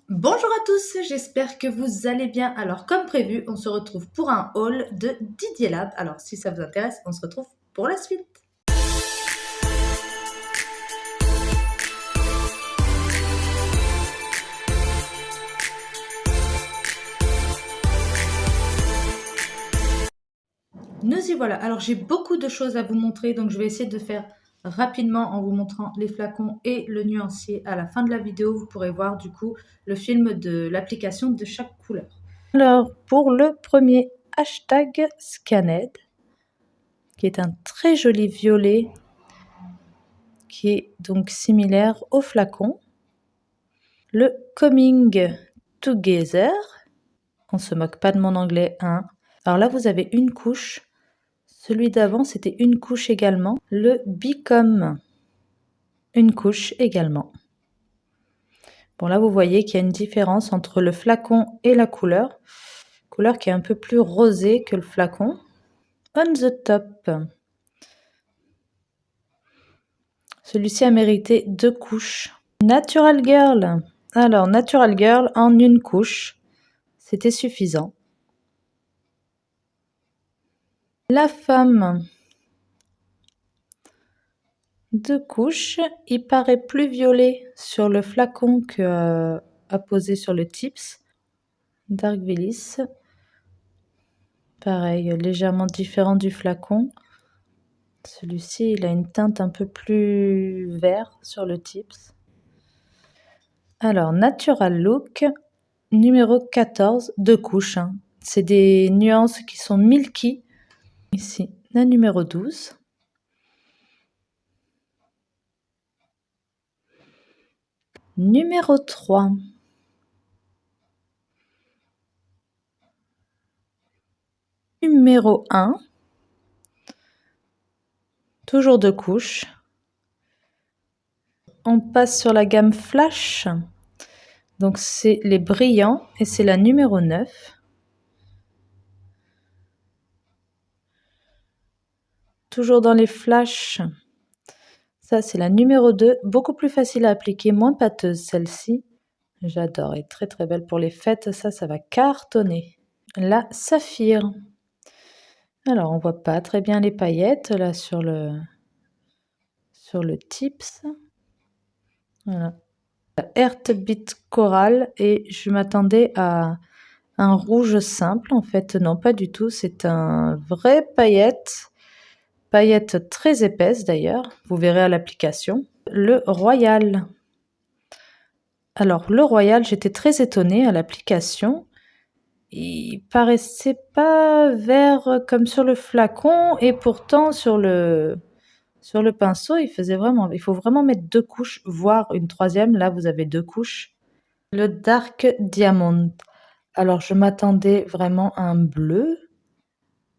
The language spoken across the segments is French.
Bonjour à tous, j'espère que vous allez bien. Alors comme prévu, on se retrouve pour un haul de Didier Lab. Alors si ça vous intéresse, on se retrouve pour la suite. Nous y voilà. Alors j'ai beaucoup de choses à vous montrer, donc je vais essayer de faire rapidement en vous montrant les flacons et le nuancier. À la fin de la vidéo, vous pourrez voir du coup le film de l'application de chaque couleur. Alors pour le premier, hashtag Scanned, qui est un très joli violet, qui est donc similaire au flacon. Le Coming Together, on se moque pas de mon anglais, hein. Alors là, vous avez une couche. Celui d'avant, c'était une couche également. Le Become, une couche également. Bon, là, vous voyez qu'il y a une différence entre le flacon et la couleur. Couleur qui est un peu plus rosée que le flacon. On the top. Celui-ci a mérité 2 couches. Natural Girl. Alors, Natural Girl en une couche. C'était suffisant. La femme. 2 couches. Il paraît plus violet sur le flacon que apposé sur le tips. Dark Velis. Pareil, légèrement différent du flacon. Celui-ci, il a une teinte un peu plus vert sur le tips. Alors, Natural Look, numéro 14, 2 couches. Hein. C'est des nuances qui sont milky. Ici, la numéro 12. Numéro 3. Numéro 1. Toujours 2 couches. On passe sur la gamme Flash. Donc, c'est les brillants et c'est la numéro 9. Toujours dans les flashs. Ça, c'est la numéro 2. Beaucoup plus facile à appliquer, moins pâteuse celle-ci. J'adore, elle est très très belle pour les fêtes. Ça va cartonner. La saphir. Alors, on voit pas très bien les paillettes là sur le tips. Voilà. Heartbeat Coral et je m'attendais à un rouge simple. En fait, non, pas du tout. C'est un vrai paillette. Paillette très épaisse d'ailleurs. Vous verrez à l'application. Le Royal. Alors, le Royal, j'étais très étonnée à l'application. Il paraissait pas vert comme sur le flacon et pourtant sur le pinceau, il faut vraiment mettre 2 couches, voire une 3e. Là, vous avez 2 couches. Le Dark Diamond. Alors, je m'attendais vraiment à un bleu.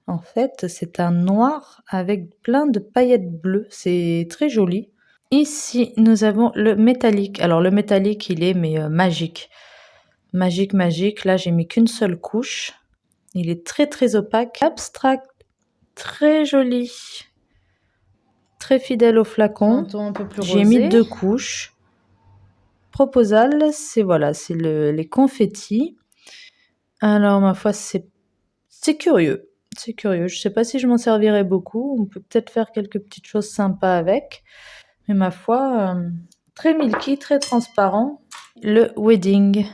En fait, c'est un noir avec plein de paillettes bleues. C'est très joli. Ici, nous avons le métallique. Alors, le métallique, il est magique. Magique, magique. Là, j'ai mis qu'une seule couche. Il est très, très opaque. Abstract, très joli. Très fidèle au flacon. J'ai mis 2 couches. Proposal, c'est les confettis. Alors, ma foi, c'est curieux. C'est curieux. Je sais pas si je m'en servirai beaucoup. On peut peut-être faire quelques petites choses sympas avec. Mais ma foi, très milky, très transparent. Le wedding.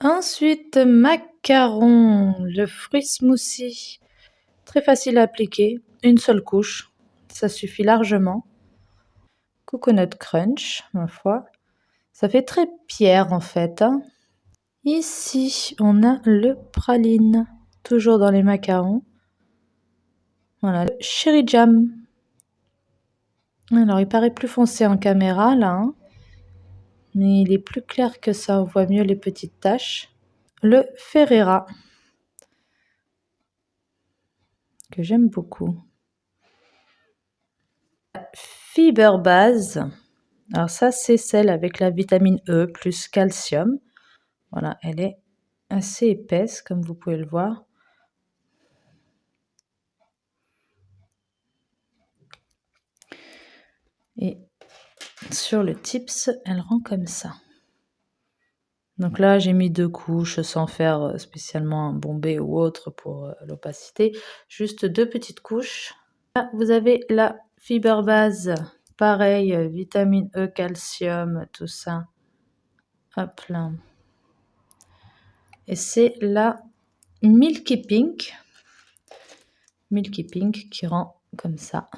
Ensuite, macaron, le fruit smoothie. Très facile à appliquer. Une seule couche. Ça suffit largement. Coconut crunch, ma foi. Ça fait très pierre en fait. Hein. Ici, on a le praline. Toujours dans les macarons. Voilà, le cherry jam. Alors, il paraît plus foncé en caméra, là. Hein. Mais il est plus clair que ça. On voit mieux les petites taches. Le Ferrera. Que j'aime beaucoup. Fiber Base. Alors ça, c'est celle avec la vitamine E plus calcium. Voilà, elle est assez épaisse, comme vous pouvez le voir. Et sur le tips, elle rend comme ça. Donc là, j'ai mis 2 couches sans faire spécialement un bombé ou autre pour l'opacité. Juste 2 petites couches. Là, vous avez la fibre base. Pareil, vitamine E, calcium, tout ça. Hop là. Et c'est la Milky Pink. Milky Pink qui rend comme ça.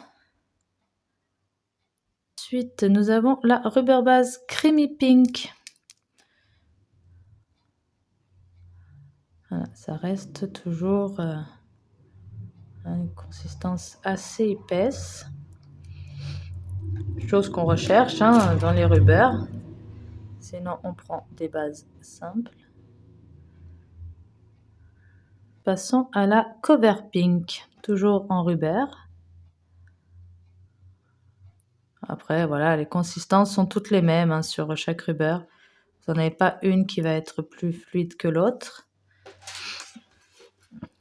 Ensuite, nous avons la Rubber Base Creamy Pink. Voilà, ça reste toujours une consistance assez épaisse. Chose qu'on recherche hein, dans les rubbers. Sinon, on prend des bases simples. Passons à la Cover Pink, toujours en rubber. Après, voilà, les consistances sont toutes les mêmes hein, sur chaque rubber. Vous n'en avez pas une qui va être plus fluide que l'autre.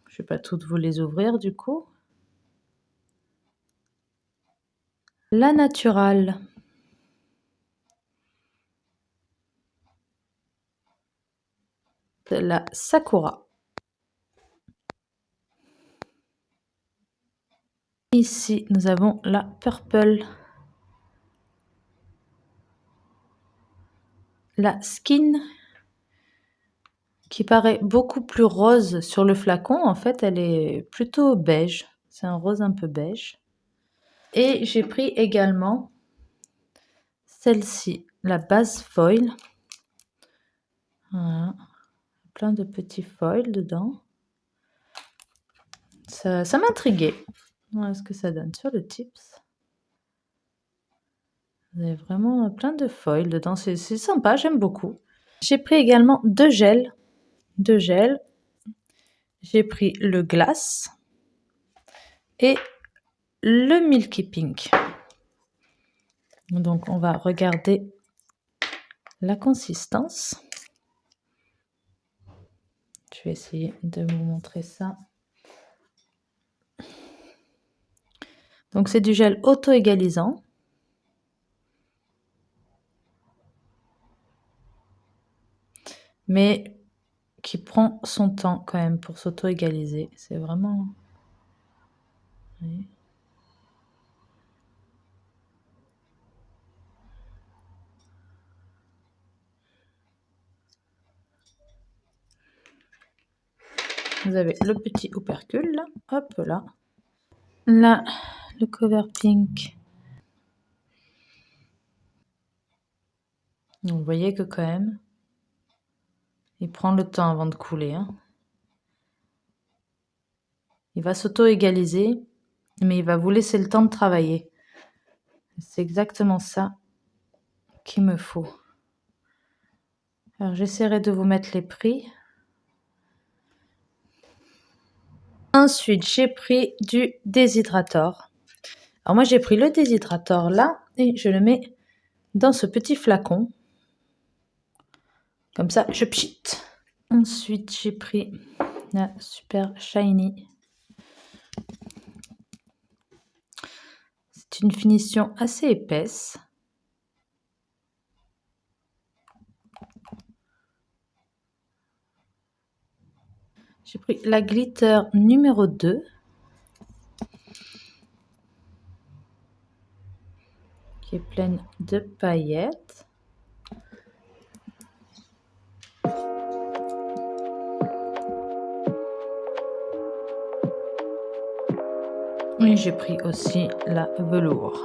Je ne vais pas toutes vous les ouvrir du coup. La Naturale. De la Sakura. Ici, nous avons la Purple. La Skin, qui paraît beaucoup plus rose sur le flacon. En fait, elle est plutôt beige. C'est un rose un peu beige. Et j'ai pris également celle-ci, la base foil. Voilà. Plein de petits foils dedans. Ça m'intriguait. Voilà ce que ça donne sur le tips. Vous avez vraiment plein de foils dedans. C'est sympa, j'aime beaucoup. J'ai pris également 2 gels. 2 gels. J'ai pris le glace et le Milky Pink. Donc, on va regarder la consistance. Je vais essayer de vous montrer ça. Donc, c'est du gel auto-égalisant. Mais qui prend son temps quand même pour s'auto-égaliser. C'est vraiment... Oui. Vous avez le petit opercule, là. Hop là. Là, le Cover Pink. Donc, vous voyez que quand même, il prend le temps avant de couler. Hein. Il va s'auto-égaliser, mais il va vous laisser le temps de travailler. C'est exactement ça qu'il me faut. Alors, j'essaierai de vous mettre les prix. Ensuite, j'ai pris du déshydrator. Alors, moi, j'ai pris le déshydrator là et je le mets dans ce petit flacon. Comme ça, je pchite. Ensuite, j'ai pris la Super Shiny. C'est une finition assez épaisse. J'ai pris la Glitter numéro 2. Qui est pleine de paillettes. Et j'ai pris aussi la velours.